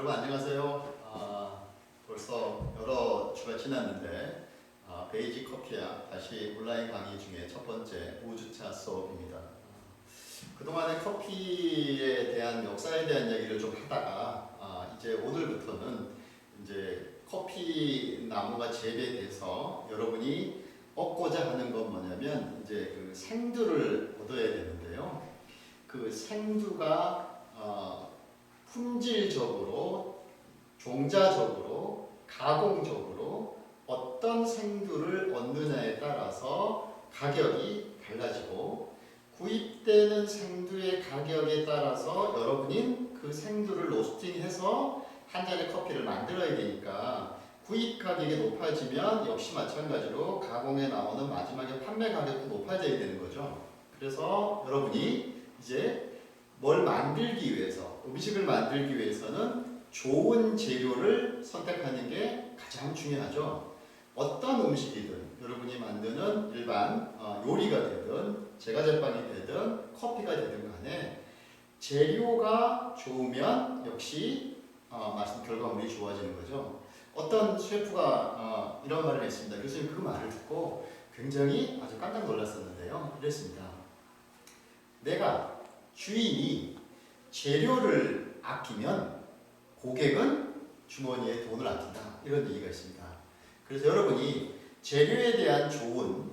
여러분 안녕하세요. 벌써 여러 주가 지났는데 베이직 커피야 다시 온라인 강의 중에 첫 번째 5주차 수업입니다. 그동안의 커피에 대한 역사에 대한 얘기를 좀 하다가 이제 오늘부터는 이제 커피 나무가 재배돼서 여러분이 얻고자 하는 건 뭐냐면 이제 그 생두를 얻어야 되는데요. 그 생두가 품질적으로, 종자적으로, 가공적으로 어떤 생두를 얻느냐에 따라서 가격이 달라지고 구입되는 생두의 가격에 따라서 여러분이 그 생두를 로스팅해서 한 잔의 커피를 만들어야 되니까 구입 가격이 높아지면 역시 마찬가지로 가공에 나오는 마지막에 판매 가격도 높아져야 되는 거죠. 그래서 여러분이 이제 뭘 만들기 위해서, 음식을 만들기 위해서는 좋은 재료를 선택하는 게 가장 중요하죠. 어떤 음식이든 여러분이 만드는 일반 요리가 되든 제과제빵이 되든 커피가 되든 간에 재료가 좋으면 역시 맛은 결과물이 좋아지는 거죠. 어떤 셰프가 이런 말을 했습니다. 교수님 그 말을 듣고 굉장히 아주 깜짝 놀랐었는데요. 이랬습니다. 내가 주인이 재료를 아끼면 고객은 주머니에 돈을 아낀다. 이런 얘기가 있습니다. 그래서 여러분이 재료에 대한 좋은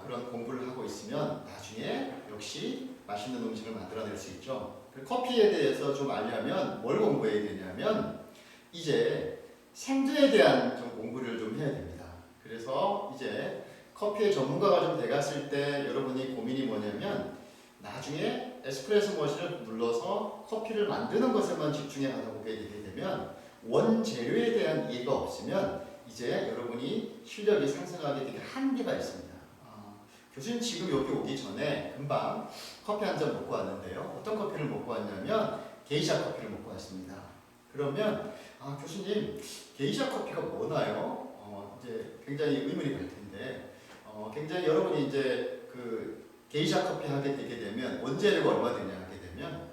그런 공부를 하고 있으면 나중에 역시 맛있는 음식을 만들어낼 수 있죠. 커피에 대해서 좀 알려면 뭘 공부해야 되냐면 이제 생두에 대한 좀 공부를 좀 해야 됩니다. 그래서 이제 커피의 전문가가 좀 돼갔을 때 여러분이 고민이 뭐냐면 나중에 에스프레소 머신을 눌러서 커피를 만드는 것에만 집중해 하다 보게 되게 되면 원재료에 대한 이해가 없으면 이제 여러분이 실력이 상승하게 되게 한계가 있습니다. 교수님 지금 여기 오기 전에 금방 커피 한 잔 먹고 왔는데요. 어떤 커피를 먹고 왔냐면 게이샤 커피를 먹고 왔습니다. 그러면 교수님 게이샤 커피가 뭐나요? 이제 굉장히 의문이 갈 텐데 굉장히 여러분이 이제 그 게이샤 커피 하게 되게 되면 원재료가 얼마 되냐 하게 되면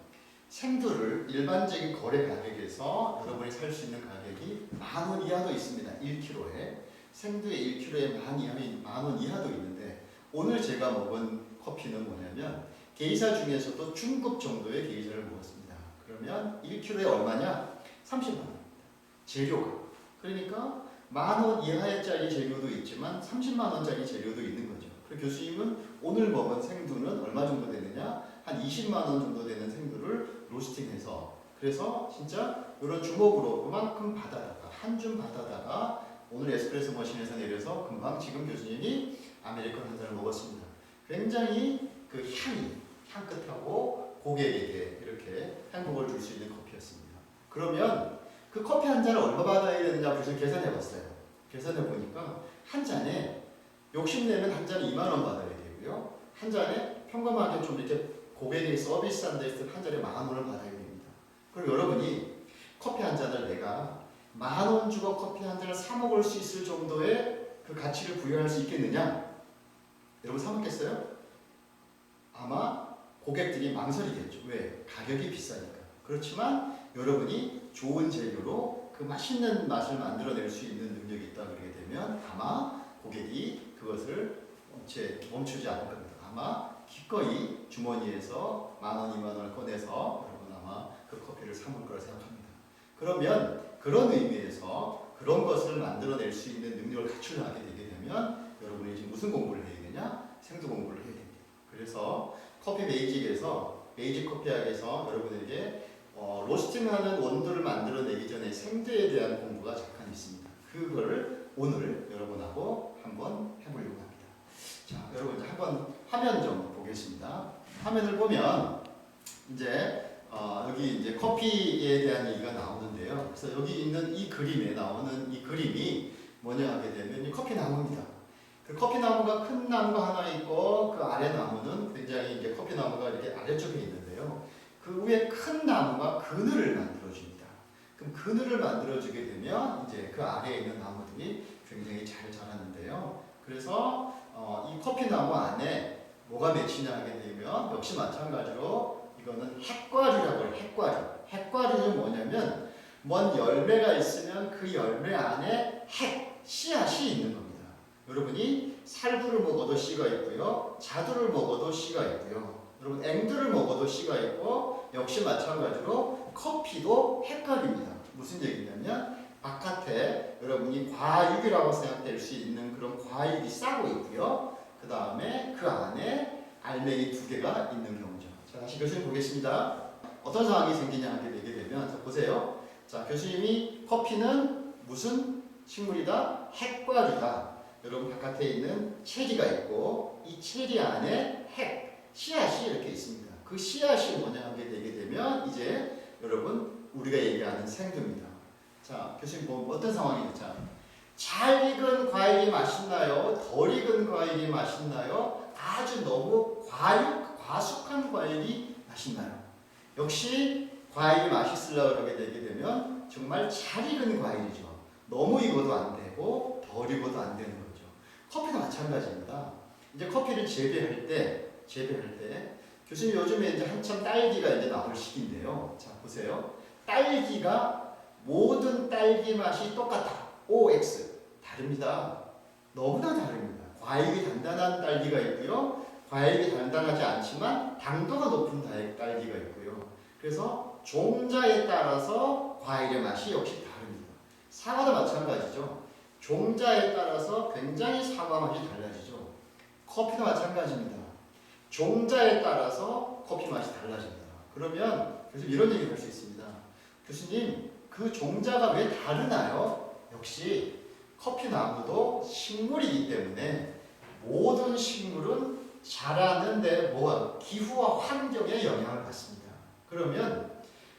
생두를 일반적인 거래 가격에서 여러분이 살 수 있는 가격이 10,000원 이하도 있습니다. 1kg에 생두에 1kg에 10,000원 이하도 있는데 오늘 제가 먹은 커피는 뭐냐면 게이샤 중에서도 중급 정도의 게이샤를 먹었습니다. 그러면 1kg에 얼마냐? 30만 원입니다. 재료가. 그러니까 10,000원 이하의 짜리 재료도 있지만 30만 원짜리 재료도 있는 거죠. 그리고 교수님은 오늘 먹은 생두는 얼마 정도 되느냐? 한 20만 원 정도 되는 생두를 로스팅해서 그래서 진짜 이런 주먹으로 그만큼 받아다가 한 줌 받아다가 오늘 에스프레소 머신에서 내려서 금방 지금 교수님이 아메리카노 한 잔을 먹었습니다. 굉장히 그 향긋하고 고객에게 이렇게 행복을 줄 수 있는 커피였습니다. 그러면 그 커피 한 잔을 얼마 받아야 되느냐 교수님 계산해 봤어요. 계산해 보니까 한 잔에 욕심내면 한 잔에 2만 원 받아야 되고요. 한 잔에 평범하게 좀 이렇게 고객이 서비스한 데 있을 한 잔에 10,000원을 받아야 됩니다. 그럼 여러분이 커피 한 잔을 내가 10,000원 주고 커피 한 잔을 사 먹을 수 있을 정도의 그 가치를 부여할 수 있겠느냐? 여러분 사 먹겠어요? 아마 고객들이 망설이겠죠. 왜? 가격이 비싸니까. 그렇지만 여러분이 좋은 재료로 그 맛있는 맛을 만들어낼 수 있는 능력이 있다 그러게 되면 아마 고객이 그것을 멈추지 않을 겁니다. 아마 기꺼이 주머니에서 10,000원, 20,000원을 꺼내서 여러분 아마 그 커피를 사 먹을 거라 생각합니다. 그러면 그런 의미에서 그런 것을 만들어낼 수 있는 능력을 갖추려게 되게 되면 여러분이 지금 무슨 공부를 해야 되냐? 생두 공부를 해야 됩니다. 그래서 커피 베이직 커피학에서 여러분에게 로스팅하는 원두를 만들어내기 전에 생두에 대한 공부가 잠깐 있습니다. 그거를 오늘 여러분하고 한번 해보려고 합니다. 자, 여러분 이제 한번 화면 좀 보겠습니다. 화면을 보면 이제 여기 이제 커피에 대한 얘기가 나오는데요. 그래서 여기 있는 이 그림에 나오는 이 그림이 뭐냐 하게 되면 이 커피 나무입니다. 그 커피 나무가 큰 나무가 하나 있고 그 아래 나무는 굉장히 이제 커피 나무가 이렇게 아래쪽에 있는데요. 그 위에 큰 나무가 그늘을 만들어줍니다. 그럼 그늘을 만들어주게 되면 이제 그 아래에 있는 나무들이 굉장히 잘 자라는데요. 그래서 이 커피 나무 안에 뭐가 맺히냐 하게 되면 역시 마찬가지로 이거는 핵과류라고 해요. 핵과류. 핵과류는 뭐냐면 뭔 열매가 있으면 그 열매 안에 씨앗이 있는 겁니다. 여러분이 살구를 먹어도 씨가 있고요. 자두를 먹어도 씨가 있고요. 여러분 앵두를 먹어도 씨가 있고 역시 마찬가지로 커피도 핵과류입니다. 무슨 얘기냐면 바깥에 여러분이 과육이라고 생각될 수 있는 그런 과육이 싸고 있고요. 그 다음에 그 안에 알맹이 2개가 있는 경우죠. 자, 다시 교수님 보겠습니다. 어떤 상황이 생기냐 하게 되게 되면 자, 보세요. 자, 교수님이 커피는 무슨 식물이다? 핵과류다. 여러분 바깥에 있는 체리가 있고 이 체리 안에 씨앗이 이렇게 있습니다. 그 씨앗이 뭐냐 하게 되게 되면 이제 여러분 우리가 얘기하는 생두입니다. 자, 교수님 보면 어떤 상황이죠? 잘 익은 과일이 맛있나요? 덜 익은 과일이 맛있나요? 아주 너무 과숙한 과일이 맛있나요? 역시 과일이 맛있으려고 그러게 되게 되면 정말 잘 익은 과일이죠. 너무 익어도 안 되고 덜 익어도 안 되는 거죠. 커피도 마찬가지입니다. 이제 커피를 재배할 때 교수님 요즘에 이제 한참 딸기가 이제 나올 시기인데요. 자, 보세요. 딸기가 모든 딸기 맛이 똑같다. OX 다릅니다. 너무나 다릅니다. 과육이 단단한 딸기가 있고요. 과육이 단단하지 않지만 당도가 높은 딸기가 있고요. 그래서 종자에 따라서 과일의 맛이 역시 다릅니다. 사과도 마찬가지죠. 종자에 따라서 굉장히 사과 맛이 달라지죠. 커피도 마찬가지입니다. 종자에 따라서 커피 맛이 달라집니다. 그러면 교수님 이런 얘기를 할 수 있습니다. 교수님 그 종자가 왜 다르나요? 역시 커피나무도 식물이기 때문에 모든 식물은 자라는데 뭐가 기후와 환경에 영향을 받습니다. 그러면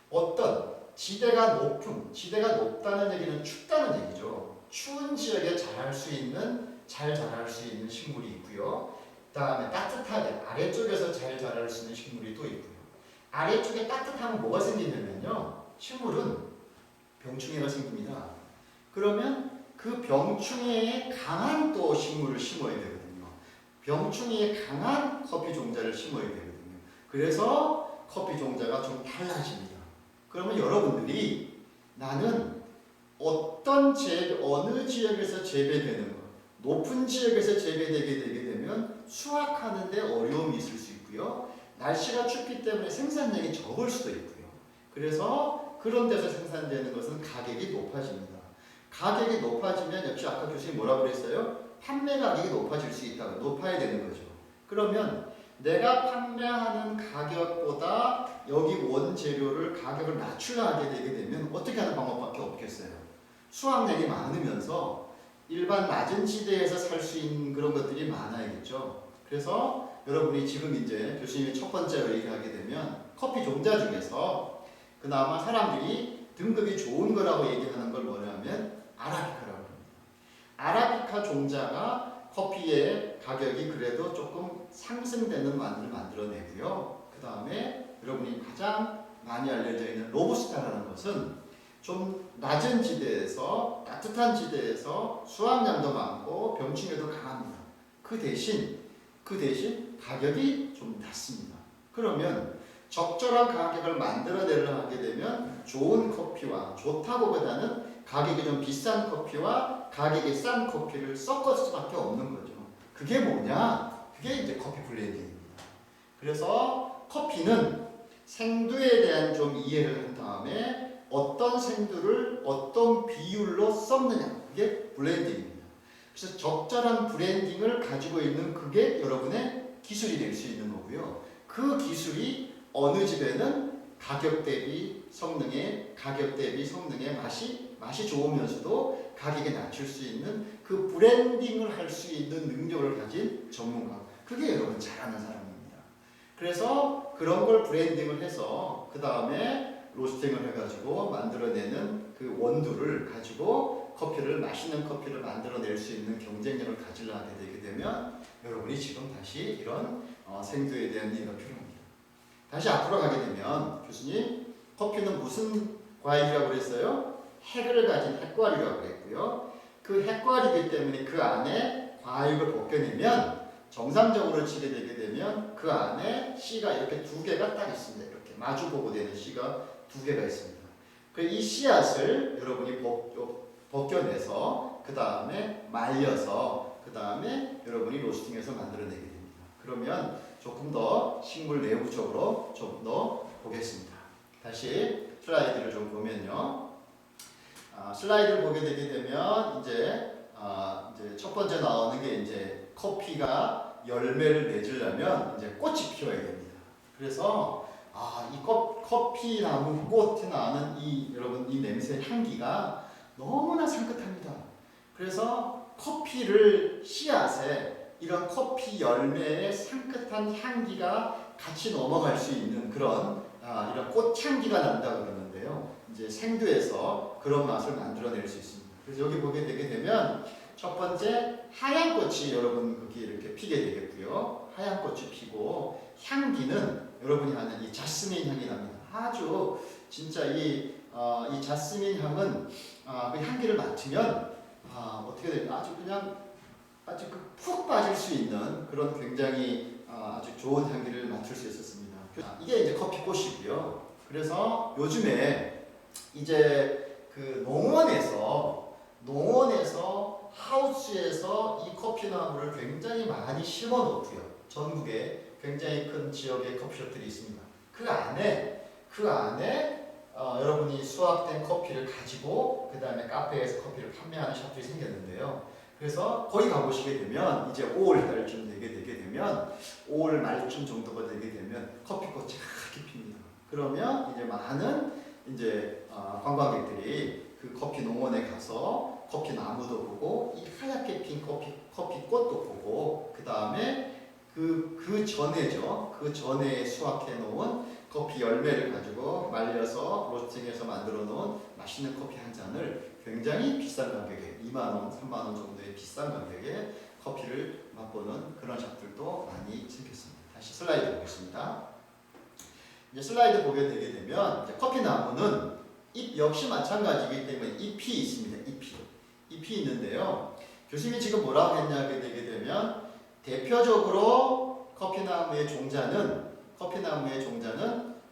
어떤 지대가 높다는 얘기는 춥다는 얘기죠. 추운 지역에 잘 자랄 수 있는 식물이 있고요. 그 다음에 따뜻하게 아래쪽에서 잘 자랄 수 있는 식물이 또 있고요. 아래쪽에 따뜻하면 뭐가 생기냐면요. 식물은 병충해가 생깁니다. 그러면 그 병충해에 강한 또 식물을 심어야 되거든요. 병충해에 강한 커피 종자를 심어야 되거든요. 그래서 커피 종자가 좀 달라집니다. 그러면 여러분들이 나는 어느 지역에서 재배되는 것, 높은 지역에서 재배되게 되게 되면 수확하는데 어려움이 있을 수 있고요. 날씨가 춥기 때문에 생산량이 적을 수도 있고요. 그래서 그런 데서 생산되는 것은 가격이 높아집니다. 가격이 높아지면 역시 아까 교수님이 뭐라고 그랬어요? 판매 가격이 높아질 수 있다고 높아야 되는 거죠. 그러면 내가 판매하는 가격보다 여기 원재료를 가격을 낮추려 하게 되게 되면 어떻게 하는 방법밖에 없겠어요. 수확량이 많으면서 일반 낮은 지대에서 살 수 있는 그런 것들이 많아야겠죠. 그래서 여러분이 지금 이제 교수님이 첫 번째로 얘기하게 되면 커피 종자 중에서 그나마 사람들이 등급이 좋은 거라고 얘기하는 걸 뭐냐면 아라비카라고 합니다. 아라비카 종자가 커피의 가격이 그래도 조금 상승되는 맛을 만들어내고요. 그 다음에 여러분이 가장 많이 알려져 있는 로부스타라는 것은 좀 낮은 지대에서 따뜻한 지대에서 수확량도 많고 병충해도 강합니다. 그 대신 가격이 좀 낮습니다. 그러면 적절한 가격을 만들어내려 하게 되면 좋은 커피와 좋다고보다는 가격이 좀 비싼 커피와 가격이 싼 커피를 섞을 수밖에 없는 거죠. 그게 뭐냐? 그게 이제 커피 블렌딩입니다. 그래서 커피는 생두에 대한 좀 이해를 한 다음에 어떤 생두를 어떤 비율로 섞느냐, 그게 블렌딩입니다. 그래서 적절한 블렌딩을 가지고 있는 그게 여러분의 기술이 될 수 있는 거고요. 그 기술이 어느 집에는 가격 대비 성능의 맛이 좋으면서도 가격에 낮출 수 있는 그 브랜딩을 할 수 있는 능력을 가진 전문가, 그게 여러분 잘하는 사람입니다. 그래서 그런 걸 브랜딩을 해서 그 다음에 로스팅을 해가지고 만들어내는 그 원두를 가지고 맛있는 커피를 만들어낼 수 있는 경쟁력을 가지려 하게 되게 되면 여러분이 지금 다시 이런 생두에 대한 이해가 필요합니다. 다시 앞으로 가게 되면 교수님, 커피는 무슨 과일이라고 그랬어요? 핵을 가진 핵과류라고 그랬고요. 그 핵과류이기 때문에 그 안에 과육을 벗겨내면 정상적으로 치게 되면 그 안에 씨가 이렇게 2개가 딱 있습니다. 이렇게 마주보고 되는 씨가 2개가 있습니다. 이 씨앗을 여러분이 벗겨내서 그 다음에 말려서 그 다음에 여러분이 로스팅해서 만들어내게 됩니다. 그러면 조금 더 식물 내부적으로 좀 더 보겠습니다. 다시 슬라이드를 좀 보면요. 슬라이드를 보게 되게 되면 이제 첫 번째 나오는 게 이제 커피가 열매를 맺으려면 이제 꽃이 피어야 됩니다. 그래서 이 커피 나무 꽃에 나는 여러분 이 냄새 향기가 너무나 상긋합니다. 그래서 커피를 씨앗에 이런 커피 열매의 상긋한 향기가 같이 넘어갈 수 있는 그런 이런 꽃향기가 난다고 그러는데요. 이제 생두에서 그런 맛을 만들어낼 수 있습니다. 그래서 여기 보게 되게 되면 첫 번째 하얀 꽃이 여러분 거기 이렇게 피게 되겠고요. 하얀 꽃이 피고 향기는 여러분이 아는 이 자스민 향이 납니다. 아주 진짜 이 자스민 향은 그 향기를 맡으면 어떻게 될까? 아주 푹 빠질 수 있는 그런 굉장히 아주 좋은 향기를 맡을 수 있었습니다. 이게 이제 커피꽃이고요. 그래서 요즘에 이제 그 농원에서 하우스에서 이 커피나무를 굉장히 많이 심어 놓고요. 전국에 굉장히 큰 지역의 커피숍들이 있습니다. 그 안에 여러분이 수확된 커피를 가지고 그 다음에 카페에서 커피를 판매하는 샵들이 생겼는데요. 그래서 거기 가보시게 되면 이제 5월달쯤 되게 되면 5월 말쯤 정도가 되게 되면 커피꽃이 하얗게 핍니다. 그러면 이제 많은 관광객들이 그 커피 농원에 가서 커피 나무도 보고 이 하얗게 핀 커피꽃도 보고 그 다음에 그 전에 수확해 놓은 커피 열매를 가지고 말려서 로스팅해서 만들어 놓은 맛있는 커피 한 잔을 굉장히 비싼 가격에 2만원, 3만원 정도의 비싼 가격에 커피를 맛보는 그런 샵들도 많이 생겼습니다. 다시 슬라이드 보겠습니다. 이제 슬라이드 보게 되게 되면 이제 커피 나무는 잎 역시 마찬가지이기 때문에 잎이 있습니다. 잎이 있는데요. 교수님이 지금 뭐라고 했냐게 되게 되면 대표적으로 커피나무의 종자는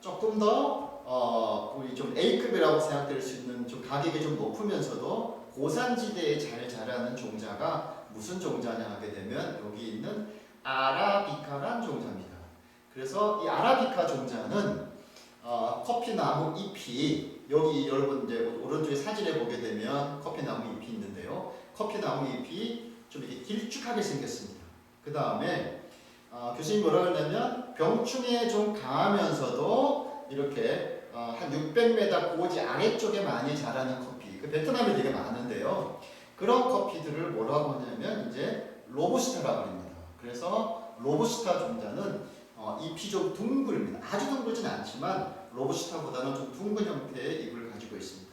조금 더 우리 좀 A급이라고 생각될 수 있는 좀 가격이 좀 높으면서도 고산지대에 잘 자라는 종자가 무슨 종자냐 하게 되면 여기 있는 아라비카란 종자입니다. 그래서 이 아라비카 종자는 커피나무 잎이 여기 여러분 이제 오른쪽에 사진에 보게 되면 커피나무 잎이 있는데요. 커피나무 잎이 좀 이렇게 길쭉하게 생겼습니다. 그 다음에 교수님이 뭐라고 했냐면 병충해에 좀 강하면서도 이렇게 한 600m 고지 아래쪽에 많이 자라는 커피, 그 베트남에 되게 많은데요. 그런 커피들을 뭐라고 하냐면 이제 로부스타라고 합니다. 그래서 로부스타 종자는 잎이 좀 둥글입니다. 아주 둥글진 않지만 로부스타보다는 좀 둥근 형태의 잎을 가지고 있습니다.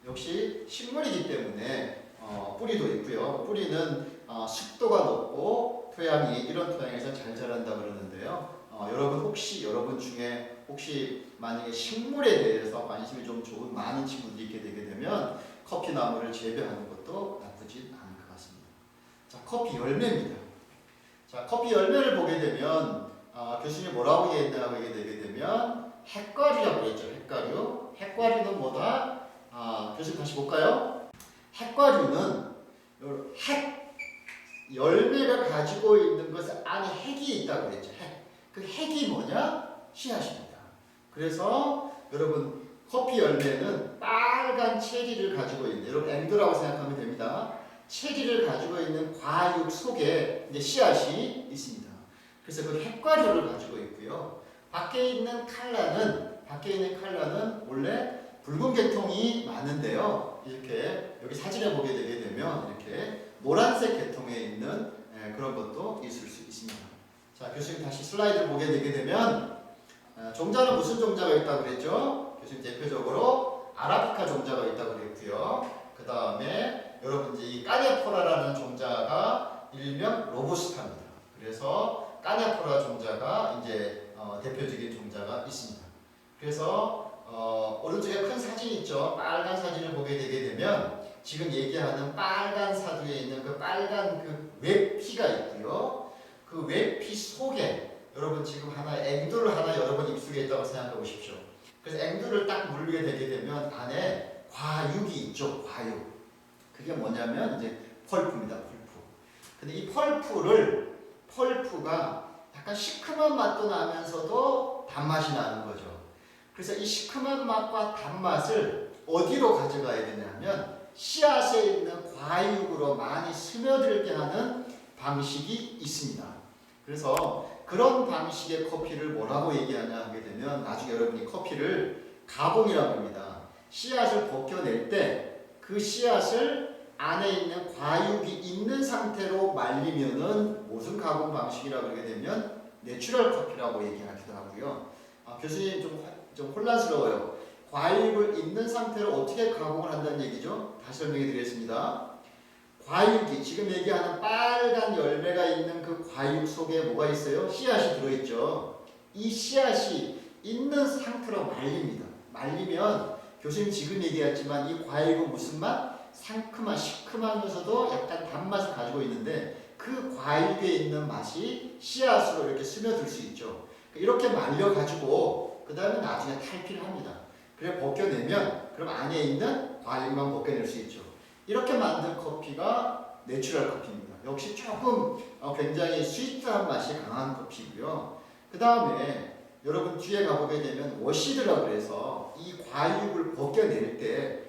역시 식물이기 때문에 뿌리도 있고요. 뿌리는 습도가 높고 이런 토양에서 잘 자란다 그러는데요. 여러분 중에 혹시 만약에 식물에 대해서 관심이 좀 많은 친구들이 있게 되게 되면 커피나무를 재배하는 것도 나쁘지 않을 것 같습니다. 자, 커피 열매입니다. 자, 커피 열매를 보게 되면 교수님이 뭐라고 얘기했냐고 하게 되게 되면 핵과류라고 했죠. 핵과류는 뭐다? 교수님 다시 볼까요? 핵과류는 열매가 가지고 있는 것은 안에 핵이 있다고 그랬죠. 그 핵이 뭐냐? 씨앗입니다. 그래서 여러분 커피 열매는 빨간 체리를 가지고 있는, 여러분 앵두라고 생각하면 됩니다. 체리를 가지고 있는 과육 속에 이제 씨앗이 있습니다. 그래서 그 핵과류를 가지고 있고요. 밖에 있는 칼라는 원래 붉은 계통이 많은데요. 이렇게 여기 사진에 보게 되게 되면 이렇게 노란색 계통에 있는 그런 것도 있을 수 있습니다. 자, 교수님 다시 슬라이드 보게 되게 되면 종자는 무슨 종자가 있다고 그랬죠? 교수님 대표적으로 아라비카 종자가 있다고 그랬고요. 그 다음에 여러분 이제 이 까냐포라라는 종자가 일명 로부스타입니다. 그래서 까냐포라 종자가 이제 대표적인 종자가 있습니다. 그래서 오른쪽에 큰 사진 있죠? 빨간 사진을 보게 되게 되면 지금 얘기하는 빨간 사두에 있는 그 빨간 그 웹피가 있고요. 그 웹피 속에 여러분 지금 앵두를 하나 여러분 입속에 있다고 생각해 보십시오. 그래서 앵두를 딱 물리게 되게 되면 안에 과육이 있죠. 과육. 그게 뭐냐면 이제 펄프입니다. 펄프. 근데 이 펄프가 약간 시큼한 맛도 나면서도 단맛이 나는 거죠. 그래서 이 시큼한 맛과 단맛을 어디로 가져가야 되냐면 씨앗에 있는 과육으로 많이 스며들게 하는 방식이 있습니다. 그래서 그런 방식의 커피를 뭐라고 얘기하냐 하게 되면 나중에 여러분이 커피를 가공이라고 합니다. 씨앗을 벗겨낼 때 그 씨앗을 안에 있는 과육이 있는 상태로 말리면은 무슨 가공 방식이라고 하게 되면 내추럴 커피라고 얘기하기도 하고요. 교수님 좀 혼란스러워요. 과육을 있는 상태로 어떻게 가공을 한다는 얘기죠? 다시 설명해 드리겠습니다. 과육이 지금 얘기하는 빨간 열매가 있는 그 과육 속에 뭐가 있어요? 씨앗이 들어있죠. 이 씨앗이 있는 상태로 말립니다. 말리면 교수님 지금 얘기했지만 이 과육은 무슨 맛? 상큼한 시큼하면서도 약간 단맛을 가지고 있는데 그 과육에 있는 맛이 씨앗으로 이렇게 스며들 수 있죠. 이렇게 말려가지고 그 다음에 나중에 탈피를 합니다. 그래 벗겨내면 그럼 안에 있는 과육만 벗겨낼 수 있죠. 이렇게 만든 커피가 내추럴 커피입니다. 역시 조금 굉장히 스위트한 맛이 강한 커피고요. 그 다음에 여러분 뒤에 가보게 되면 워시드라고 해서 이 과육을 벗겨낼 때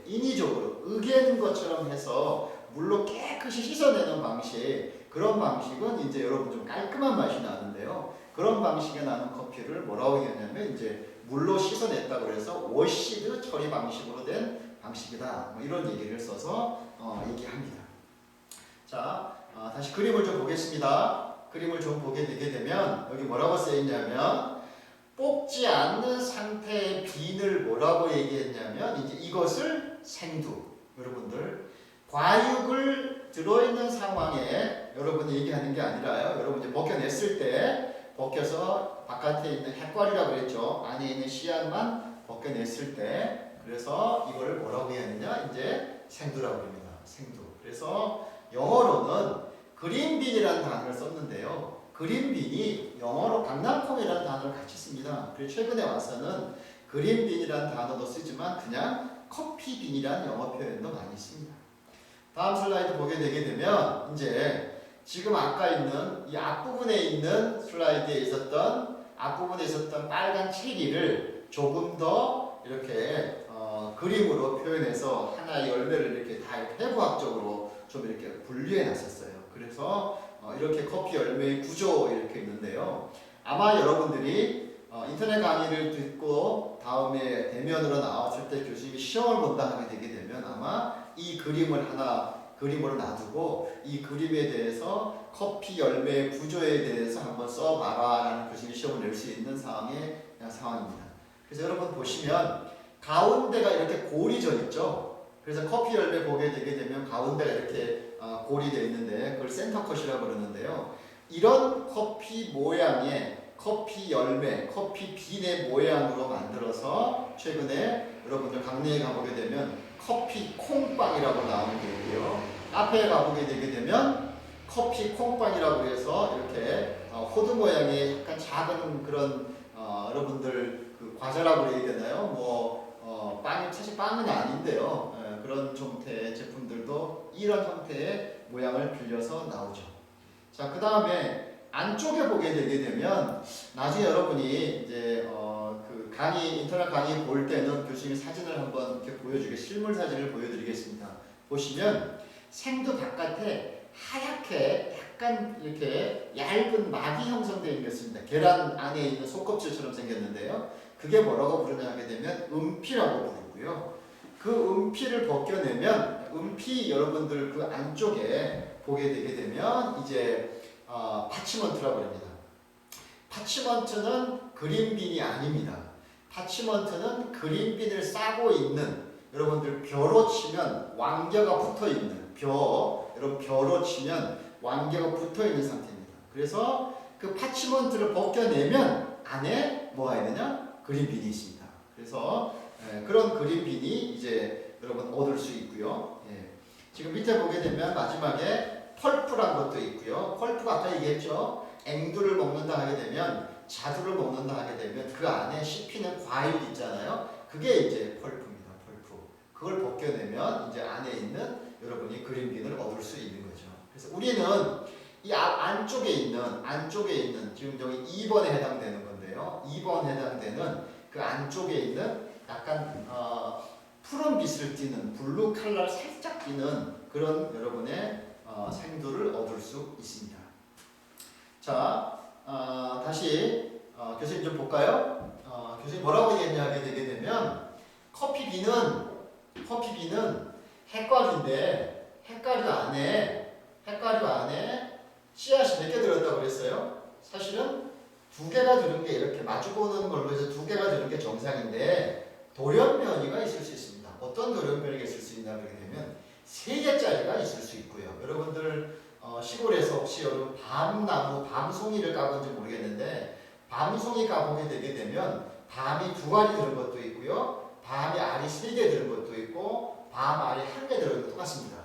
인위적으로 으개는 것처럼 해서 물로 깨끗이 씻어내는 방식, 그런 방식은 이제 여러분 좀 깔끔한 맛이 나는데요. 그런 방식에 나는 커피를 뭐라고 얘기하냐면 이제 물로 씻어냈다고 해서 워시드 처리 방식으로 된 방식이다. 뭐 이런 얘기를 써서 얘기합니다. 자, 다시 그림을 좀 보겠습니다. 그림을 좀 보게 되게 되면 여기 뭐라고 쓰여있냐면 뽑지 않는 상태의 빈을 뭐라고 얘기했냐면 이제 이것을 생두. 여러분들 과육을 들어있는 상황에 여러분이 얘기하는 게 아니라요. 여러분 이제 벗겨냈을 때 벗겨서 바깥에 있는 핵과리라고 그랬죠. 안에 있는 씨앗만 벗겨냈을 때 그래서 이거를 뭐라고 하느냐 이제 생두라고 합니다. 생두. 그래서 영어로는 그린빈이라는 단어를 썼는데요. 그린빈이 영어로 강낭콩이라는 단어를 같이 씁니다. 그리고 최근에 와서는 그린빈이라는 단어도 쓰지만 그냥 커피빈이라는 영어 표현도 많이 씁니다. 다음 슬라이드 보게 되게 되면 이제 지금 아까 있는 이 앞부분에 있는 슬라이드에 있었던 빨간 체리를 조금 더 이렇게 그림으로 표현해서 하나의 열매를 이렇게 다 해부학적으로 좀 이렇게 분류해 놨었어요. 그래서 이렇게 커피 열매의 구조 이렇게 있는데요. 아마 여러분들이 인터넷 강의를 듣고 다음에 대면으로 나왔을 때 교수님이 시험을 본다 하게 되게 되면 아마 이 그림을 하나 그림으로 놔두고 이 그림에 대해서 커피 열매의 구조에 대해서 한번 써봐라 라는 교수님이 시험을 낼 수 있는 상황입니다. 그래서 여러분 보시면 가운데가 이렇게 골이 져 있죠. 그래서 커피 열매 보게 되게 되면 가운데가 이렇게 골이 되어 있는데 그걸 센터컷이라고 그러는데요. 이런 커피 모양의 커피 열매, 커피 빈의 모양으로 만들어서 최근에 여러분들 강릉에 가보게 되면 커피 콩빵이라고 나오는 게 있고요. 앞에 가보게 되게 되면 커피 콩빵이라고 해서 이렇게 호두 모양의 약간 작은 그런 여러분들 그 과자라고 해야 되나요? 빵이 사실 빵은 아닌데요. 그런 형태의 제품들도 이런 형태의 모양을 빌려서 나오죠. 자, 그 다음에 안쪽에 보게 되게 되면 나중에 여러분이 이제 그 인터넷 강의 볼 때는 교수님이 사진을 한번 이렇게 실물 사진을 보여드리겠습니다. 보시면 생두 바깥에 하얗게 약간 이렇게 얇은 막이 형성되어 있는 게 있습니다. 계란 안에 있는 속껍질처럼 생겼는데요. 그게 뭐라고 부르냐 하게 되면 음피라고 부르고요. 그 음피를 벗겨내면 음피 여러분들 그 안쪽에 보게 되게 되면 이제 파치먼트라고 합니다. 파치먼트는 그린빈이 아닙니다. 파치먼트는 그린빈을 싸고 있는 여러분들 벼로 치면 왕겨가 붙어 있는 여러분 벼로 치면 왕겨가 붙어 있는 상태입니다. 그래서 그 파치먼트를 벗겨내면 안에 뭐가 있느냐? 그린빈이 있습니다. 그래서 그런 그린빈이 이제 여러분 얻을 수 있고요. 지금 밑에 보게 되면 마지막에 펄프란 것도 있고요. 펄프가 아까 얘기했죠. 앵두를 먹는다 하게 되면 자두를 먹는다 하게 되면 그 안에 씹히는 과일 있잖아요. 그게 이제 펄프입니다. 펄프. 그걸 벗겨내면 이제 안에 있는 여러분이 그린빈을 얻을 수 있는 거죠. 그래서 우리는 이 안쪽에 있는 지금 여기 2번에 해당되는 건데요. 2번 해당되는 그 안쪽에 있는 약간 푸른 빛을 띠는 블루 컬러를 살짝 띠는 그런 여러분의 생두를 얻을 수 있습니다. 자, 다시 교수님 좀 볼까요? 교수님 뭐라고 얘기하게 되게 되면 커피빈은 핵과류인데 핵과류 안에 씨앗이 몇 개 들었다고 그랬어요? 사실은 두 개가 들은 게 이렇게 마주보는 걸로 해서 두 개가 들은 게 정상인데 돌연변이가 있을 수 있습니다. 어떤 돌연변이가 있을 수 있나 그렇게 되면 세 개짜리가 있을 수 있고요. 여러분들 시골에서 혹시 여러분 밤송이를 까본지 모르겠는데 밤송이 까보게 되게 되면 밤이 두 알이 들은 것도 있고요. 밤이 알이 세 개 들은 것도 있고 밤 알이 한 개 들은 것도 똑같습니다.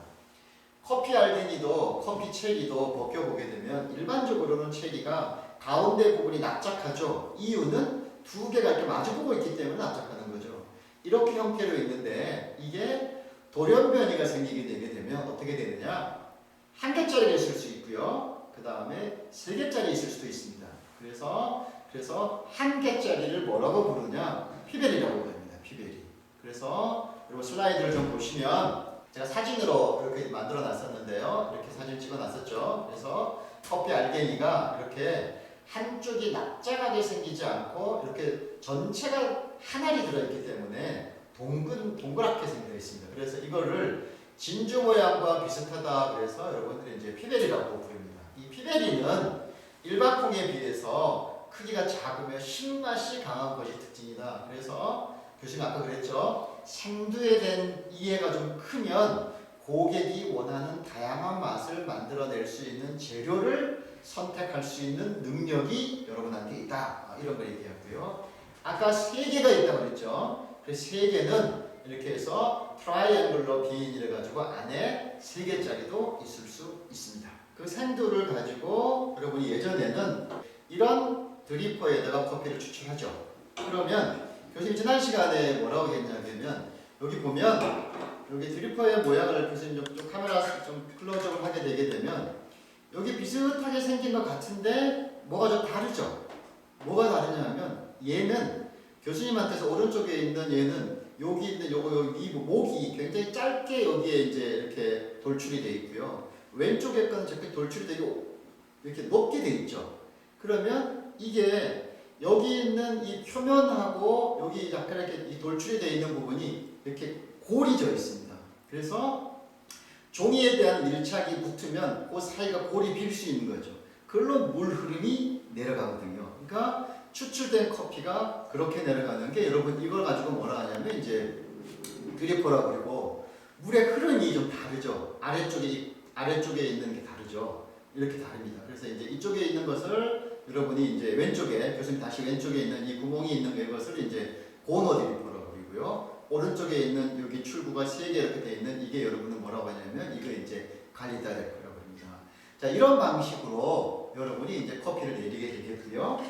커피 알갱이도 커피 체리도 벗겨보게 되면 일반적으로는 체리가 가운데 부분이 납작하죠. 이유는 두 개가 이렇게 마주보고 있기 때문에 납작하는 거죠. 이렇게 형태로 있는데 이게 돌연변이가 생기게 되게 되면 어떻게 되느냐? 한 개짜리가 있을 수 있고요. 그 다음에 세 개짜리 있을 수도 있습니다. 그래서 한 개짜리를 뭐라고 부르냐? 피베리라고 부릅니다. 피베리. 그래서 여러분 슬라이드를 좀 보시면 제가 사진으로 이렇게 만들어 놨었는데요. 이렇게 사진 찍어 놨었죠. 그래서 커피 알갱이가 이렇게 한쪽이 납작하게 생기지 않고 이렇게 전체가 한 알이 들어있기 때문에 동그랗게 생겨 있습니다. 그래서 이거를 진주 모양과 비슷하다 그래서 여러분들이 이제 피베리라고 부릅니다. 이 피베리는 일반 콩에 비해서 크기가 작으며 신맛이 강한 것이 특징이다. 그래서 교수님 아까 그랬죠. 생두에 대한 이해가 좀 크면 고객이 원하는 다양한 맛을 만들어낼 수 있는 재료를 선택할 수 있는 능력이 여러분한테 있다. 이런 걸 얘기하고요. 아까 세 개가 있다고 그랬죠. 그래서 세 개는 이렇게 해서 트라이앵글러 빈이래 가지고 안에 세 개짜리도 있을 수 있습니다. 그 생두를 가지고 여러분이 예전에는 이런 드리퍼에다가 커피를 추출하죠. 그러면 교수님 지난 시간에 뭐라고 했냐면 여기 보면 여기 드리퍼의 모양을 교수님 좀 카메라 좀 클로즈업을 하게 되게 되면 여기 비슷하게 생긴 것 같은데 뭐가 좀 다르죠. 뭐가 다르냐면 얘는 교수님한테서 오른쪽에 있는 얘는 여기 있는 이 목이 굉장히 짧게 여기에 이제 이렇게 돌출이 되어 있고요. 왼쪽에 거는 저렇게 돌출이 되고 이렇게 높게 되어 있죠. 그러면 이게 여기 있는 이 표면하고 여기 약간 이렇게 이 돌출이 되어 있는 부분이 이렇게 골이 져 있습니다. 그래서 종이에 대한 밀착이 붙으면 그 사이가 골이 빌 수 있는 거죠. 그걸로 물 흐름이 내려가거든요. 그러니까 추출된 커피가 그렇게 내려가는 게 여러분 이걸 가지고 뭐라 하냐면 이제 드리퍼라고 그러고 물의 흐름이 좀 다르죠. 아래쪽에 있는 게 다르죠. 이렇게 다릅니다. 그래서 이제 이쪽에 있는 것을 여러분이 이제 왼쪽에 교수님 다시 왼쪽에 있는 이 구멍이 있는 이것을 이제 고너 드리퍼라고 그러고요. 오른쪽에 있는 여기 출구가 3개 이렇게 되어 있는 이게 여러분은 뭐라고 하냐면 이거 이제 갈리다 드리퍼라고 합니다. 자, 이런 방식으로 여러분이 이제 커피를 내리게 되겠고요.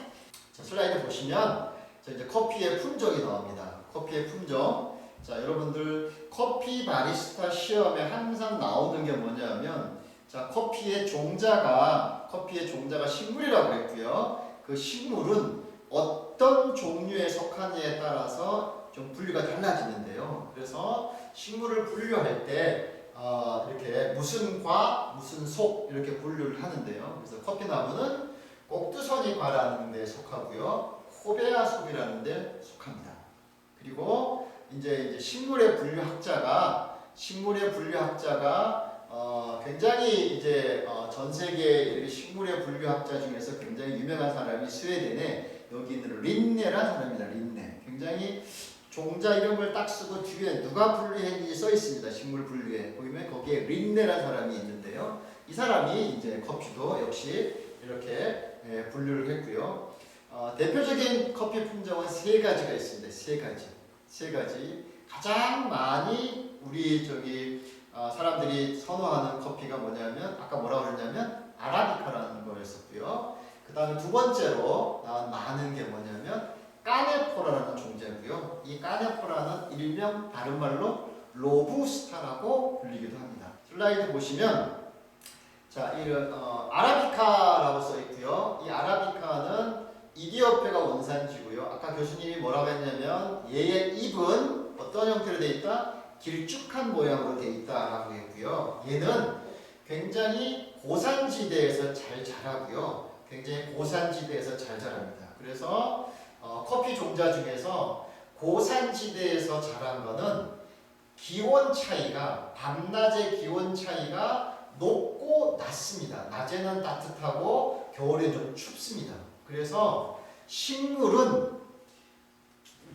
자, 슬라이드 보시면 자, 이제 커피의 품종이 나옵니다. 커피의 품종. 자, 여러분들 커피 바리스타 시험에 항상 나오는 게 뭐냐면 자, 커피의 종자가 식물이라고 했고요. 그 식물은 어떤 종류에 속하느냐에 따라서 좀 분류가 달라지는데요. 그래서 식물을 분류할 때 이렇게 무슨 과, 무슨 속 이렇게 분류를 하는데요. 그래서 커피나무는 꼭두선이과라는 데 속하고요. 코베아 속이라는 데 속합니다. 그리고 이제 식물의 분류학자가 굉장히 이제 전 세계 식물의 분류학자 중에서 굉장히 유명한 사람이 스웨덴에 여기 있는 린네라는 사람입니다. 린네. 굉장히 종자 이름을 딱 쓰고 뒤에 누가 분류했는지 써 있습니다. 식물 분류에 보면 거기에 린네라는 사람이 있는데요. 이 사람이 이제 커피도 역시 이렇게 분류를 했고요. 대표적인 커피 품종은 3가지가 있습니다. 3가지. 가장 많이 우리 사람들이 선호하는 커피가 뭐냐면 아까 뭐라고 그랬냐면 아라비카라는 거였었고요. 그 다음에 두 번째로 나온 많은 게 뭐냐면 까네포라라는 종자고요. 이 까네포라는 일명 다른 말로 로부스타라고 불리기도 합니다. 슬라이드 보시면 자, 아라비카라고 써 있고요. 이 아라비카는 이디오피아가 원산지고요. 아까 교수님이 뭐라고 했냐면 얘의 잎은 어떤 형태로 되어 있다? 길쭉한 모양으로 되어 있다라고 했고요. 얘는 굉장히 고산지대에서 잘 자라고요. 굉장히 고산지대에서 잘 자랍니다. 그래서 커피 종자 중에서 고산지대에서 자란 거는 기온 차이가 밤낮의 기온 차이가 높고 낮습니다. 낮에는 따뜻하고 겨울에 좀 춥습니다. 그래서 식물은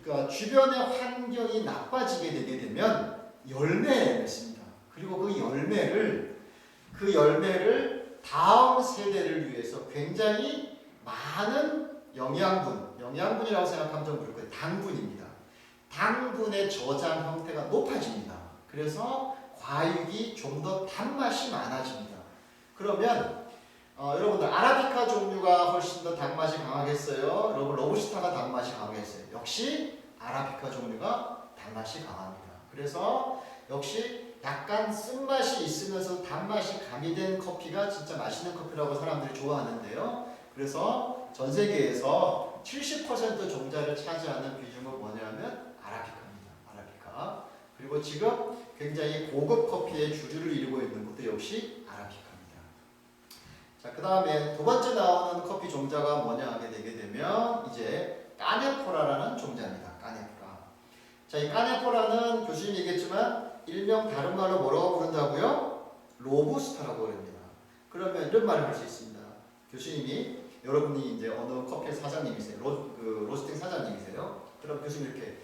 그러니까 주변의 환경이 나빠지게 되게 되면 열매를 맺습니다. 그리고 그 열매를 다음 세대를 위해서 굉장히 많은 영양분이라고 생각하면 좀 그럴 거예요. 당분입니다. 당분의 저장 형태가 높아집니다. 그래서 과육이 좀 더 단맛이 많아집니다. 그러면 여러분들 아라비카 종류가 훨씬 더 단맛이 강하겠어요? 여러분 로부스타가 단맛이 강하겠어요? 역시 아라비카 종류가 단맛이 강합니다. 그래서 역시 약간 쓴맛이 있으면서 단맛이 가미된 커피가 진짜 맛있는 커피라고 사람들이 좋아하는데요. 그래서 전 세계에서 70% 종자를 차지하는 비중은 뭐냐면 아라비카입니다. 아라비카. 그리고 지금 굉장히 고급 커피의 주류를 이루고 있는 것도 역시 아라비카입니다. 자, 그 다음에 두 번째 나오는 커피 종자가 뭐냐 하게 되게 되면 이제 까네포라라는 종자입니다. 까네포라. 자, 이 까네포라는 교수님 얘기했지만 일명 다른 말로 뭐라고 부른다고요? 로부스타라고 부릅니다. 그러면 이런 말을 할 수 있습니다. 교수님이 여러분이 이제 어느 커피 사장님이세요. 로스팅 사장님이세요. 그럼 교수님 이렇게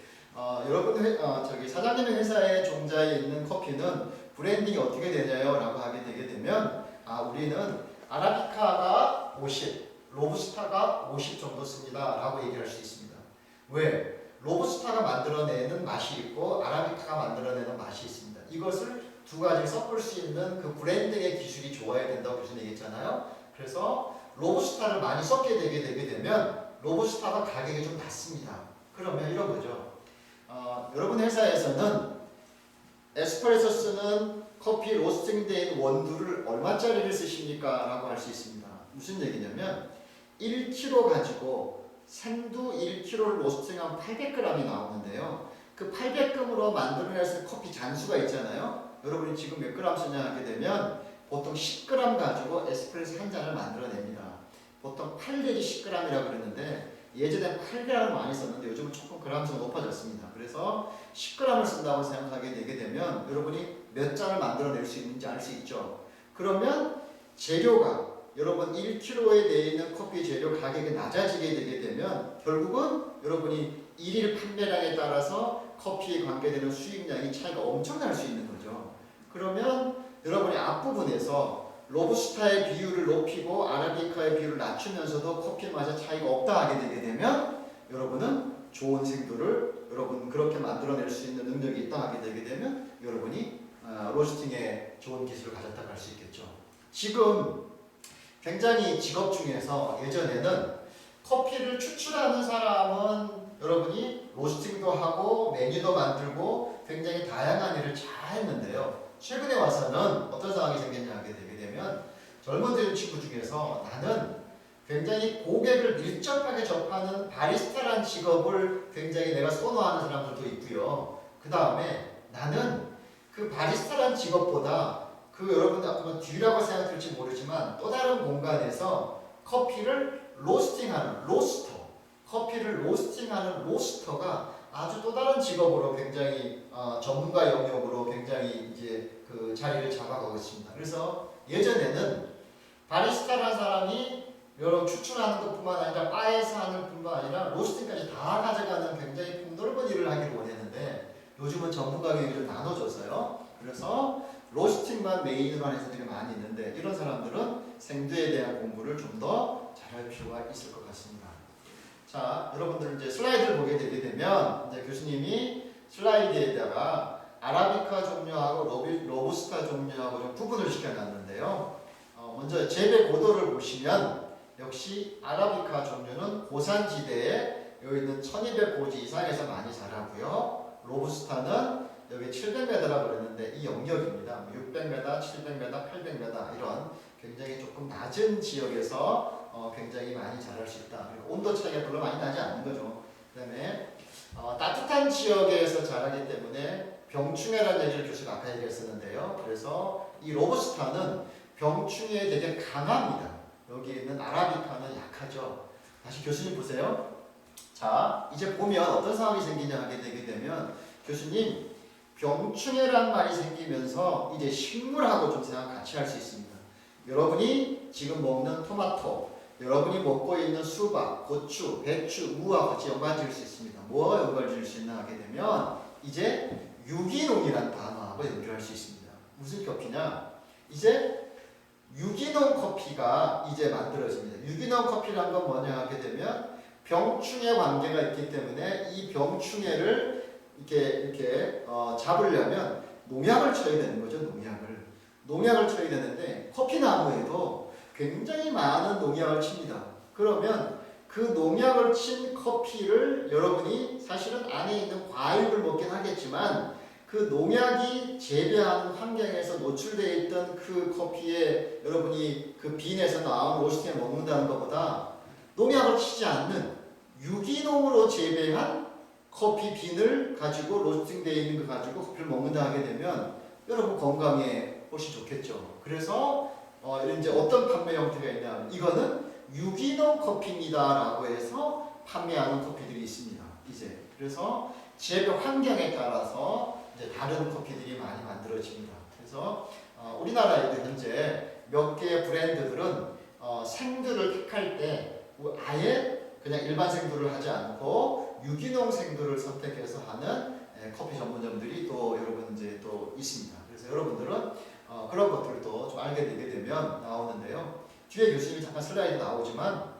여러분 사장님의 회사의 종자에 있는 커피는 브랜딩이 어떻게 되냐요? 라고 하게 되게 되면 우리는 아라비카가 50, 로부스타가 50 정도 씁니다. 라고 얘기할 수 있습니다. 왜? 로부스타가 만들어내는 맛이 있고 아라비카가 만들어내는 맛이 있습니다. 이것을 두 가지를 섞을 수 있는 그 브랜딩의 기술이 좋아야 된다고 교수님 얘기했잖아요. 그래서 로부스타를 많이 섞게 되게 되면 로부스타가 가격이 좀 낮습니다. 그러면 이런 거죠. 여러분 회사에서는 에스프레소 쓰는 커피 로스팅된 원두를 얼마짜리를 쓰십니까? 라고 할 수 있습니다. 무슨 얘기냐면 1kg 가지고 생두 1kg를 로스팅하면 800g이 나오는데요. 그 800g으로 만들어냈을 커피 잔수가 있잖아요. 여러분이 지금 몇 g 쓰냐 하게 되면 보통 10g 가지고 에스프레소 한 잔을 만들어냅니다. 보통 8 내지 10g이라고 그랬는데 예전에 8g을 많이 썼는데 요즘은 조금 g수가 높아졌습니다. 그래서 10g을 쓴다고 생각하게 되게 되면 여러분이 몇 잔을 만들어낼 수 있는지 알 수 있죠. 그러면 재료가 여러분 1kg에 내에 있는 커피 재료 가격이 낮아지게 되게 되면 결국은 여러분이 1일 판매량에 따라서 커피에 관계되는 수익량이 차이가 엄청날 수 있는 거죠. 그러면 여러분이 앞부분에서 로부스타의 비율을 높이고 아라비카의 비율을 낮추면서도 커피 맛의 차이가 없다 하게 되게 되면 여러분은 좋은 생두를 여러분 그렇게 만들어낼 수 있는 능력이 있다 하게 되게 되면 여러분이 로스팅에 좋은 기술을 가졌다고 할 수 있겠죠. 지금 굉장히 직업 중에서 예전에는 커피를 추출하는 사람은 여러분이 로스팅도 하고 메뉴도 만들고 굉장히 다양한 일을 잘 했는데요. 최근에 와서는 어떤 상황이 생겼냐 하게 되게 되면 젊은 친구 중에서 나는 굉장히 고객을 밀접하게 접하는 바리스타라는 직업을 굉장히 내가 선호하는 사람들도 있고요. 그 다음에 나는 그 바리스타라는 직업보다 여러분들 아마 뒤라고 생각될지 모르지만 또 다른 공간에서 커피를 로스팅하는 커피를 로스팅하는 로스터가 아주 또 다른 직업으로 굉장히 전문가 영역으로 굉장히 이제 그 자리를 잡아가고 있습니다. 그래서 예전에는 바리스타라는 사람이 여러 추출하는 것뿐만 아니라 바에서 하는 뿐만 아니라 로스팅까지 다 가져가는 굉장히 폭넓은 일을 하기를 원했는데 요즘은 전문가 교육이 좀 나눠져서요. 그래서 로스팅만 메인으로 하는 사람들이 많이 있는데 이런 사람들은 생두에 대한 공부를 좀 더 잘할 필요가 있을 것 같습니다. 자, 여러분들 이제 슬라이드를 보게 되게 되면 이제 교수님이 슬라이드에다가 아라비카 종류하고 로부스타 종류하고 좀 구분을 시켜놨는데요. 먼저 재배 고도를 보시면 역시 아라비카 종류는 고산지대에 여기 있는 1200고지 이상에서 많이 자라고요. 로부스타는 여기 700m라고 그랬는데 이 영역입니다. 600m, 700m, 800m 이런 굉장히 조금 낮은 지역에서 굉장히 많이 자랄 수 있다. 그리고 온도 차이가 별로 많이 나지 않는 거죠. 그 다음에 따뜻한 지역에서 자라기 때문에 병충해라는 얘기를 교수가 아까 얘기했었는데요. 그래서 이 로부스타는 병충해에 되게 강합니다. 여기 있는 아라비카는 약하죠. 다시 교수님 보세요. 자, 이제 보면 어떤 상황이 생기냐 하게 되게 되면 교수님 병충해란 말이 생기면서 이제 식물하고 좀 생각 같이 할 수 있습니다. 여러분이 지금 먹는 토마토, 여러분이 먹고 있는 수박, 고추, 배추, 무와 같이 연관 지을 수 있습니다. 뭐와 연관 지을 수 있나 하게 되면 이제 유기농이란 단어하고 연결할 수 있습니다. 무슨 커피냐? 이제 유기농 커피가 이제 만들어집니다. 유기농 커피란 건 뭐냐 하게 되면 병충해 관계가 있기 때문에 이 병충해를 이렇게 잡으려면 농약을 쳐야 되는 거죠. 농약을 쳐야 되는데 커피 나무에도 굉장히 많은 농약을 칩니다. 그러면 그 농약을 친 커피를 여러분이 사실은 안에 있는 과육을 먹긴 하겠지만 그 농약이 재배하는 환경에서 노출되어 있던 그 커피에 여러분이 그 빈에서 나온 로스팅에 먹는다는 것보다 농약을 치지 않는 유기농으로 재배한 커피 빈을 가지고 로스팅되어 있는 거 가지고 커피를 먹는다 하게 되면 여러분 건강에 훨씬 좋겠죠. 그래서 이제 어떤 판매 형태가 있냐, 이거는 유기농 커피입니다라고 해서 판매하는 커피들이 있습니다. 이제 그래서 재배 환경에 따라서 이제 다른 커피들이 많이 만들어집니다. 그래서 우리나라에도 현재 몇 개의 브랜드들은 생두를 택할 때 아예 그냥 일반 생두를 하지 않고 유기농 생두를 선택해서 하는 커피 전문점들이 또 여러분 이제 또 있습니다. 그래서 여러분들은 그런 것들도 좀 알게 되게 되면 나오는데요. 뒤에 교수님이 잠깐 슬라이드 나오지만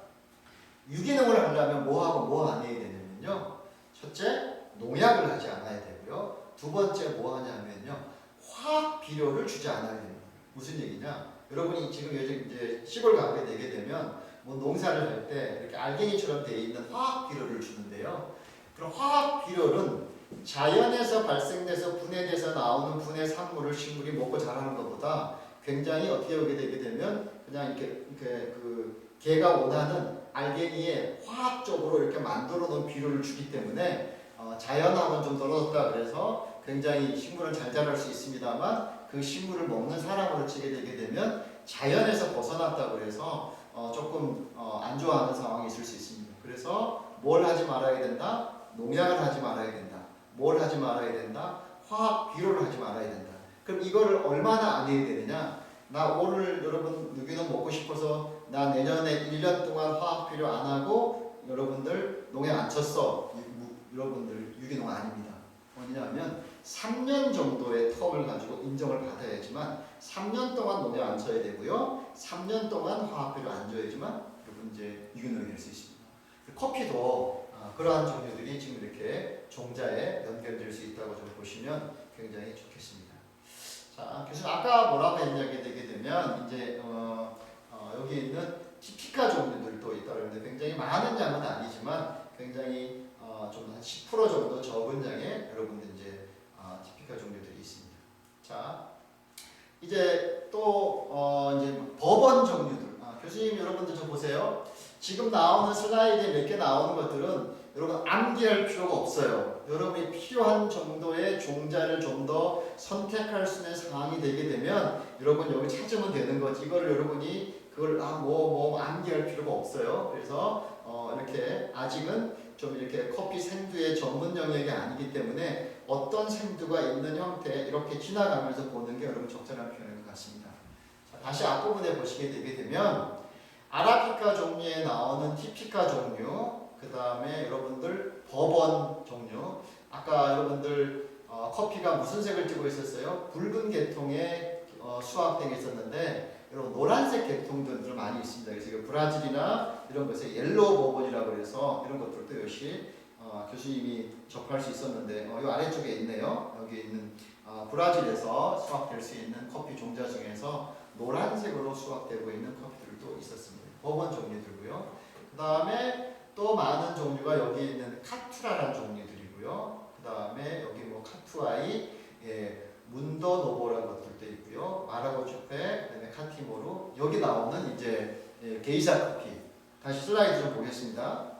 유기농을 하려면 뭐하고 뭐 안 해야 되냐면요. 첫째, 농약을 하지 않아야 되고요. 두 번째 뭐 하냐면요. 화학 비료를 주지 않아야 됩니다. 무슨 얘기냐? 여러분이 지금 요즘 이제 시골 가게 되게 되면 뭐 농사를 할 때 이렇게 알갱이처럼 되어 있는 화학 비료를 주는데요. 그럼 화학 비료는 자연에서 발생돼서 분해돼서 나오는 분해 산물을 식물이 먹고 자라는 것보다 굉장히 어떻게 오게 되게 되면 그냥 이렇게 그 개가 원하는 알갱이에 화학적으로 이렇게 만들어 놓은 비료를 주기 때문에 자연하고는 좀 떨어졌다 그래서 굉장히 식물은 잘 자랄 수 있습니다만 그 식물을 먹는 사람으로 치게 되게 되면 자연에서 벗어났다고 해서 조금 안 좋아하는 상황이 있을 수 있습니다. 그래서 뭘 하지 말아야 된다? 농약을 하지 말아야 된다. 뭘 하지 말아야 된다? 화학 비료를 하지 말아야 된다. 그럼 이거를 얼마나 안 해야 되느냐? 나 오늘 여러분 유기농 먹고 싶어서 나 내년에 1년 동안 화학 비료 안 하고 여러분들 농약 안 쳤어. 여러분들 유기농 아닙니다. 뭐냐면 3년 정도의 텀을 가지고 인정을 받아야지만 3년 동안 농약 안 쳐야 되고요. 3년 동안 화학 비료 안 줘야지만 여러분 이제 유기농이 될 수 있습니다. 커피도 그러한 종류들이 지금 이렇게 종자에 연결될 수 있다고 좀 보시면 굉장히 좋겠습니다. 자, 교수님 아까 뭐라고 했냐게 되게 되면 이제 여기 있는 티피카 종류들도 있다고 했는데 굉장히 많은 양은 아니지만 굉장히 좀 한 10% 정도 적은 양의 여러분들 이제 티피카 종류들이 있습니다. 자, 이제 또 이제 법원 종류들. 교수님 여러분들 좀 보세요. 지금 나오는 슬라이드에 몇 개 나오는 것들은 여러분 암기할 필요가 없어요. 여러분이 필요한 정도의 종자를 좀 더 선택할 수 있는 상황이 되게 되면 여러분 여기 찾으면 되는 거지. 이거를 여러분이 그걸 뭐 암기할 필요가 없어요. 그래서 이렇게 아직은 좀 이렇게 커피 생두의 전문 영역이 아니기 때문에 어떤 생두가 있는 형태 이렇게 지나가면서 보는 게 여러분 적절한 표현인 것 같습니다. 자, 다시 앞부분에 보시게 되게 되면 아라비카 종류에 나오는 티피카 종류, 그 다음에 여러분들 버번 종류. 아까 여러분들 커피가 무슨 색을 띠고 있었어요? 붉은 계통의 수확되어 있었는데 여러분 노란색 계통들도 많이 있습니다. 그래서 브라질이나 이런 것에 옐로우 버번이라고 해서 이런 것들도 역시 교수님이 접할 수 있었는데 이 아래쪽에 있네요. 여기 있는 브라질에서 수확될 수 있는 커피 종자 중에서 노란색으로 수확되고 있는 커피들도 있었습니다. 법원 종류들고요. 그 다음에 또 많은 종류가 여기 있는 카투라라는 종류들이고요. 그 다음에 여기 뭐 카투아이, 문더노보라는 것들도 있고요. 마라고추페, 그다음에 카티모루, 여기 나오는 이제 게이샤 커피. 다시 슬라이드 좀 보겠습니다.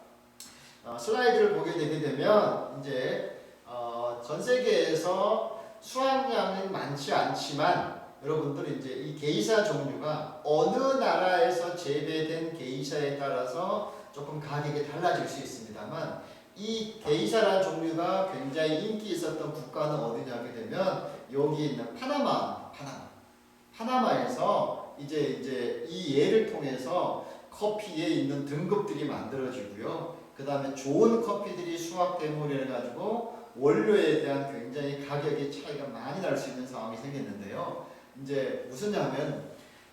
슬라이드를 보게 되게 되면 이제 전 세계에서 수확량은 많지 않지만 여러분들 이제 이 게이샤 종류가 어느 나라에서 재배된 게이샤에 따라서 조금 가격이 달라질 수 있습니다만 이 게이샤라는 종류가 굉장히 인기 있었던 국가는 어디냐게 되면 여기 있는 파나마에서 이제 이 예를 통해서 커피에 있는 등급들이 만들어지고요. 그 다음에 좋은 커피들이 수확됨으로 해가지고 원료에 대한 굉장히 가격의 차이가 많이 날 수 있는 상황이 생겼는데요. 이제 무슨냐면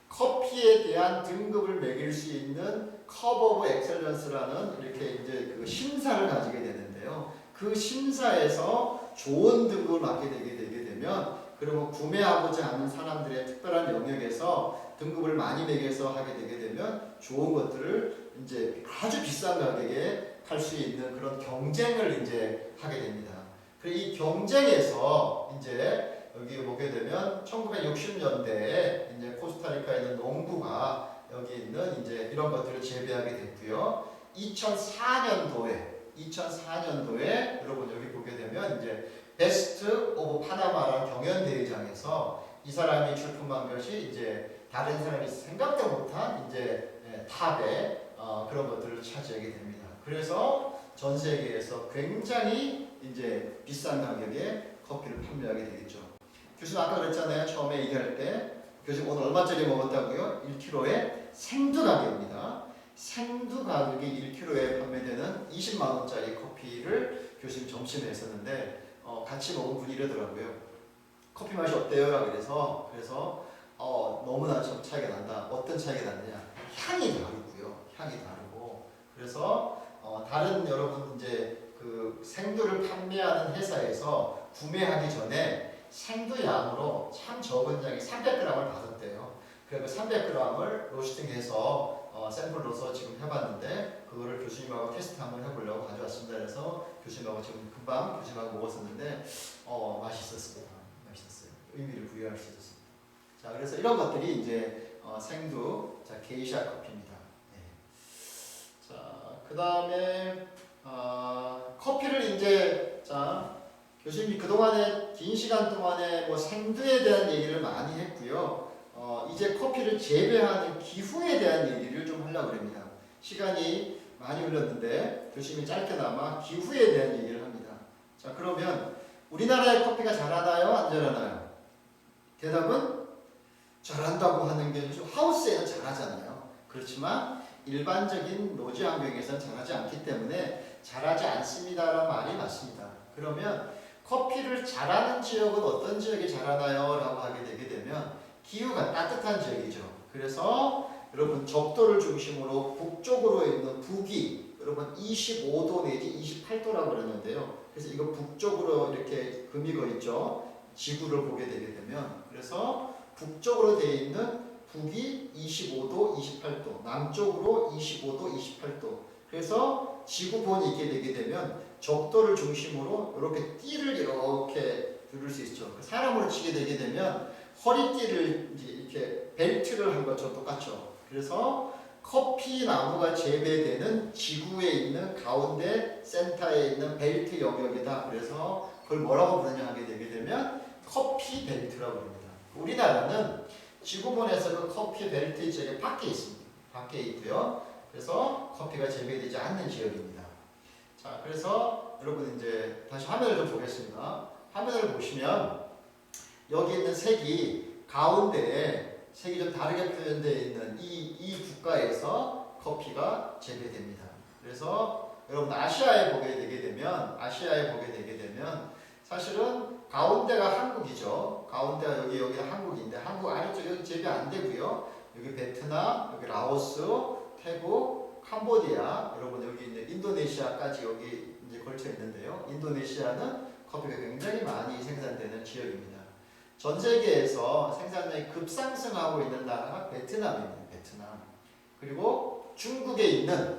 커피에 대한 등급을 매길 수 있는 컵 오브 엑셀런스라는 이렇게 이제 그 심사를 가지게 되는데요. 그 심사에서 좋은 등급을 받게 되게 되면 그러면 구매하고자 하는 사람들의 특별한 영역에서 등급을 많이 매겨서 하게 되게 되면 좋은 것들을 이제 아주 비싼 가격에 팔 수 있는 그런 경쟁을 이제 하게 됩니다. 그리고 이 경쟁에서 이제 여기 보게 되면 1960년대에 이제 코스타리카에 있는 농부가 여기 있는 이제 이런 것들을 재배하게 됐고요. 2004년도에 여러분 여기 보게 되면 이제 베스트 오브 파나마라는 경연 대회장에서 이 사람이 출품한 것이 이제 다른 사람이 생각도 못한 이제 탑의 그런 것들을 차지하게 됩니다. 그래서 전 세계에서 굉장히 이제 비싼 가격에 커피를 판매하게 되겠죠. 교수님 아까 그랬잖아요. 처음에 얘기할 때 교수님 오늘 얼마짜리 먹었다고요? 1kg의 생두 가격입니다. 생두 가격이 1kg에 판매되는 20만 원짜리 커피를 교수님 점심에 했었는데 같이 먹은 분이 이러더라고요. 커피 맛이 어때요? 라고 그래서 너무나 좀 차이가 난다. 어떤 차이가 나느냐? 향이 다르고요. 향이 다르고 그래서 다른 여러분 이제 그 생두를 판매하는 회사에서 구매하기 전에 생두 양으로 참 적은 양이 300g을 받았대요. 그래서 300g을 로스팅해서 샘플로서 지금 해봤는데 그거를 교수님하고 테스트 한번 해보려고 가져왔습니다. 그래서 교수님하고 지금 금방 교수님하고 먹었었는데 맛있었습니다. 맛있었어요. 의미를 부여할 수 있었습니다. 자, 그래서 이런 것들이 이제 생두, 자 게이샤 커피입니다. 네. 자, 그 다음에 커피를 이제 자 교수님이 그동안에 긴 시간 동안에 뭐 생두에 대한 얘기를 많이 했고요. 이제 커피를 재배하는 기후에 대한 얘기를 좀 하려고 합니다. 시간이 많이 흘렀는데 교수님이 짧게나마 기후에 대한 얘기를 합니다. 자, 그러면 우리나라의 커피가 자라나요? 안 자라나요? 대답은 자란다고 하는 게 하우스에는 자라잖아요. 그렇지만 일반적인 노지 환경에서는 자라지 않기 때문에 자라지 않습니다라는 말이 맞습니다. 그러면 커피를 자라는 지역은 어떤 지역이 자라나요? 라고 하게 되게 되면 기후가 따뜻한 지역이죠. 그래서 여러분 적도를 중심으로 북쪽으로 있는 북이 여러분 25도 내지 28도라고 그러는데요. 그래서 이거 북쪽으로 이렇게 금이 거 있죠. 지구를 보게 되게 되면 그래서 북쪽으로 되어 있는 북이 25도, 28도, 남쪽으로 25도, 28도. 그래서 지구본이 있게 되게 되면 적도를 중심으로 이렇게 띠를 이렇게 두를 수 있죠. 사람으로 치게 되게 되면 허리띠를 이제 이렇게 벨트를 한 것처럼 똑같죠. 그래서 커피 나무가 재배되는 지구에 있는 가운데 센터에 있는 벨트 영역이다. 그래서 그걸 뭐라고 부르냐 하게 되게 되면 커피 벨트라고 합니다. 우리나라는 지구본에서 그 커피 벨트 지역에 밖에 있습니다. 밖에 있고요. 그래서 커피가 재배되지 않는 지역입니다. 자, 그래서 여러분 이제 다시 화면을 좀 보겠습니다. 화면을 보시면 여기 있는 색이 가운데에 색이 좀 다르게 표현되어 있는 이 국가에서 커피가 재배됩니다. 그래서 여러분 아시아에 보게 되게 되면 사실은 가운데가 한국이죠. 가운데가 여기가 한국인데 한국 아래쪽 여기 재배 안 되고요. 여기 베트남, 여기 라오스, 태국, 캄보디아, 여러분 여기 이제 인도네시아까지 여기 이제 걸쳐 있는데요. 인도네시아는 커피가 굉장히 많이 생산되는 지역입니다. 전 세계에서 생산량이 급상승하고 있는 나라가 베트남입니다. 베트남. 그리고 중국에 있는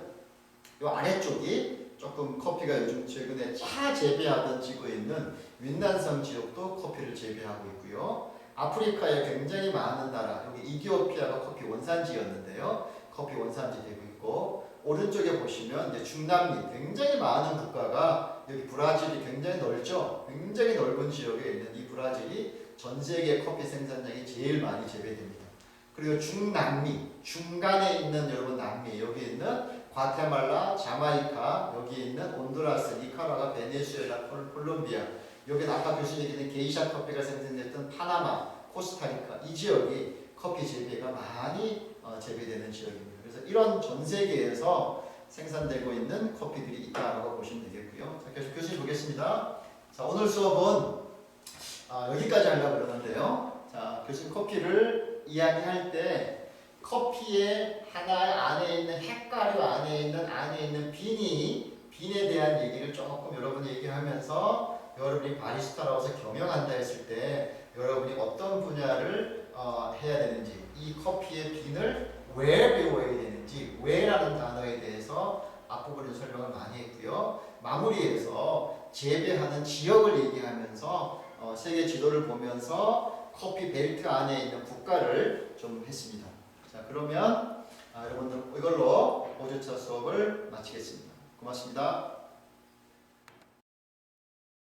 이 아래쪽이 조금 커피가 요즘 최근에 차 재배하던 지구에 있는 윈난성 지역도 커피를 재배하고 있고요. 아프리카에 굉장히 많은 나라, 여기 이디오피아가 커피 원산지였는데요. 커피 원산지 되고 있고, 오른쪽에 보시면 이제 중남미 굉장히 많은 국가가, 여기 브라질이 굉장히 넓죠. 굉장히 넓은 지역에 있는 이 브라질이 전 세계 커피 생산량이 제일 많이 재배됩니다. 그리고 중남미, 중간에 있는 여러분 남미, 여기 있는 과테말라, 자마이카, 여기 있는 온두라스, 니카라과, 베네수엘라, 콜롬비아, 여기는 아까 교수님 얘기했던 게이샤 커피가 생산됐던 파나마, 코스타리카, 이 지역이 커피 재배가 많이 재배되는 지역입니다. 그래서 이런 전 세계에서 생산되고 있는 커피들이 있다고 보시면 되겠고요. 자, 교수님 보겠습니다. 자, 오늘 수업은 여기까지 하려고 그러는데요. 자, 교수님 커피를 이야기할 때 커피의 하나의 안에 있는 핵가루 안에 있는 빈에 대한 얘기를 조금 여러분이 얘기하면서 여러분이 바리스타라고서 경영한다 했을 때 여러분이 어떤 분야를 해야 되는지, 이 커피의 빈을 왜 배워야 되는지, 왜라는 단어에 대해서 앞부분에 설명을 많이 했고요. 마무리해서 재배하는 지역을 얘기하면서 세계 지도를 보면서 커피 벨트 안에 있는 국가를 좀 했습니다. 자, 그러면 여러분들 이걸로 5주차 수업을 마치겠습니다. 고맙습니다.